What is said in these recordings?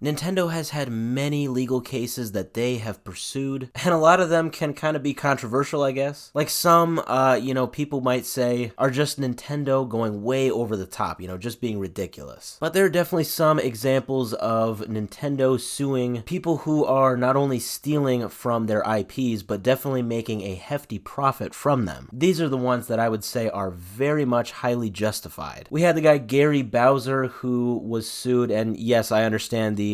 Nintendo has had many legal cases that they have pursued, and a lot of them can kind of be controversial, I guess. Like some, people might say are just Nintendo going way over the top, just being ridiculous. But there are definitely some examples of Nintendo suing people who are not only stealing from their IPs, but definitely making a hefty profit from them. These are the ones that I would say are very much highly justified. We had the guy Gary Bowser who was sued, and yes, I understand the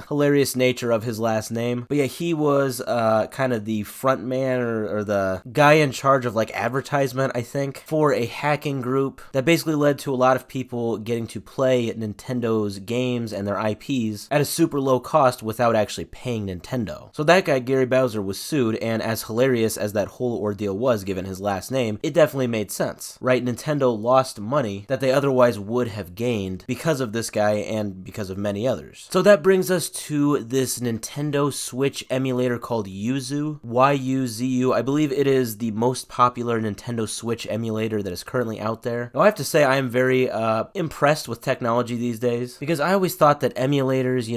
hilarious nature of his last name. But yeah, he was kind of the front man or the guy in charge of like advertisement, I think, for a hacking group that basically led to a lot of people getting to play Nintendo's games and their IPs at a super low cost without actually paying Nintendo. So that guy, Gary Bowser, was sued, and as hilarious as that whole ordeal was given his last name, it definitely made sense, right? Nintendo lost money that they otherwise would have gained because of this guy and because of many others. So that brings us to this Nintendo Switch emulator called Yuzu, Y-U-Z-U. I believe it is the most popular Nintendo Switch emulator that is currently out there. Now, I have to say I am very impressed with technology these days, because I always thought that emulators,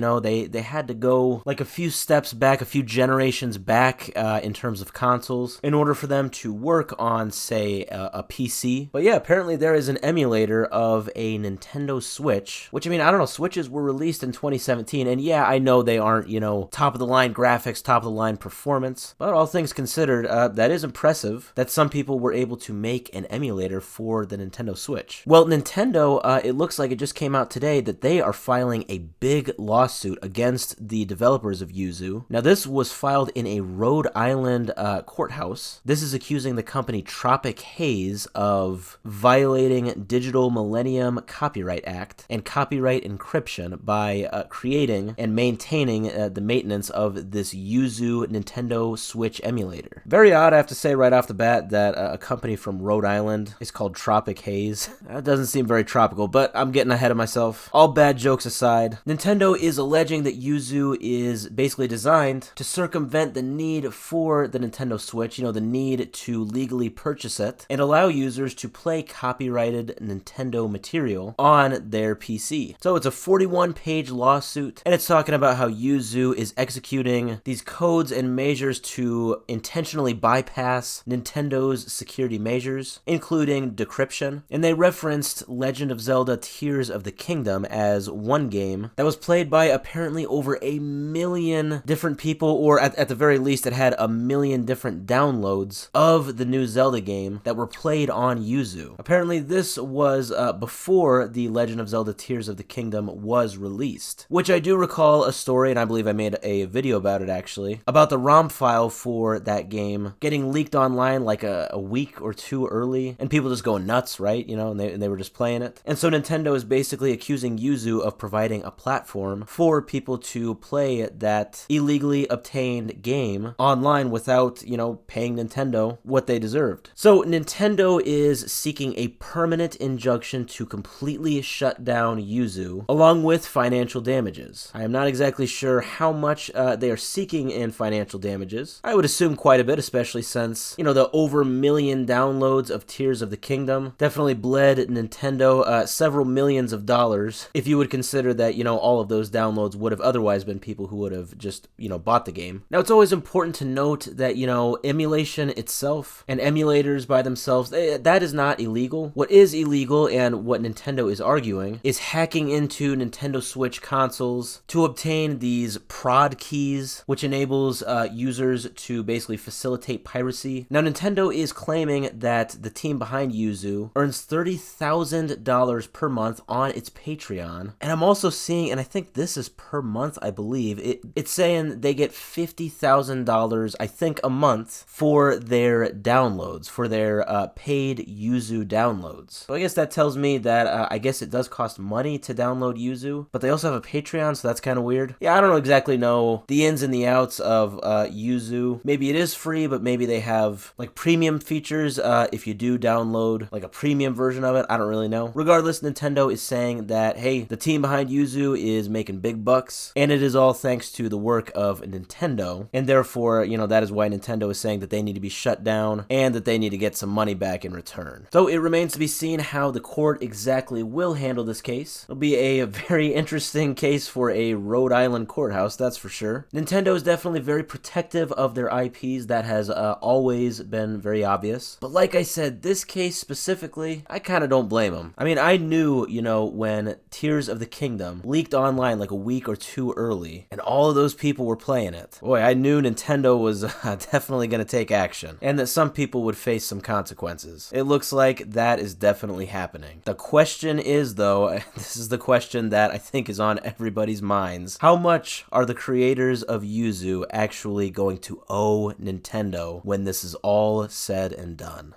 they had to go like a few steps back, a few generations back in terms of consoles in order for them to work on, say, a PC. But yeah, apparently there is an emulator of a Nintendo Switch, which, I don't know, Switches were released in 2017, and yeah, I know they aren't, top-of-the-line graphics, top-of-the-line performance, but all things considered, that is impressive that some people were able to make an emulator for the Nintendo Switch. Well, Nintendo, it looks like it just came out today that they are filing a big lawsuit against the developers of Yuzu. Now, this was filed in a Rhode Island courthouse. This is accusing the company Tropic Haze of violating Digital Millennium Copyright Act and copyright encryption by creating and maintaining the maintenance of this Yuzu Nintendo Switch emulator. Very odd, I have to say right off the bat, that a company from Rhode Island is called Tropic Haze. That doesn't seem very tropical, but I'm getting ahead of myself. All bad jokes aside, Nintendo is alleging that Yuzu is basically designed to circumvent the need for the Nintendo Switch, the need to legally purchase it, and allow users to play copyrighted Nintendo material on their PC. So it's a 41-page lawsuit, and it's talking about how Yuzu is executing these codes and measures to intentionally bypass Nintendo's security measures, including decryption. And they referenced Legend of Zelda Tears of the Kingdom as one game that was played by apparently over 1 million different people, or at the very least it had 1 million different downloads of the new Zelda game that were played on Yuzu. Apparently this was before the Legend of Zelda Tears of the Kingdom was released, which I do recall a story, and I believe I made a video about it actually, about the ROM file for that game getting leaked online like a week or two early, and people just going nuts, right? And they were just playing it. And so Nintendo is basically accusing Yuzu of providing a platform for people to play that illegally obtained game online without, paying Nintendo what they deserved. So Nintendo is seeking a permanent injunction to completely shut down Yuzu, along with financial damages. I am not exactly sure how much they are seeking in financial damages. I would assume quite a bit, especially since, the over 1 million downloads of Tears of the Kingdom definitely bled Nintendo several millions of dollars, if you would consider that, all of those downloads would have otherwise been people who would have just, bought the game. Now, it's always important to note that, emulation itself and emulators by themselves, that is not illegal. What is illegal, and what Nintendo is arguing, is hacking into Nintendo Switch consoles to obtain these prod keys, which enables users to basically facilitate piracy. Now, Nintendo is claiming that the team behind Yuzu earns $30,000 per month on its Patreon, and I'm also seeing, and I think this is per month, I believe, it's saying they get $50,000, I think, a month for their downloads, for their paid Yuzu downloads. So I guess that tells me that I guess it does cost money to download Yuzu, but they also have a Patreon, so that's kind of weird. Yeah, I don't exactly know the ins and the outs of Yuzu. Maybe it is free, but maybe they have like premium features if you do download like a premium version of it. I don't really know. Regardless, Nintendo is saying that, hey, the team behind Yuzu is making big bucks, and it is all thanks to the work of Nintendo, and therefore, that is why Nintendo is saying that they need to be shut down and that they need to get some money back in return. So it remains to be seen how the court exactly will handle this case. It'll be a very interesting case for a Rhode Island courthouse, that's for sure. Nintendo is definitely very protective of their IPs. That has always been very obvious. But like I said, this case specifically, I kind of don't blame them. I mean, I knew, when Tears of the Kingdom leaked online like a week or two early, and all of those people were playing it. Boy, I knew Nintendo was definitely going to take action, and that some people would face some consequences. It looks like that is definitely happening. The question is, though, this is the question that I think is on everybody's minds. How much are the creators of Yuzu actually going to owe Nintendo when this is all said and done?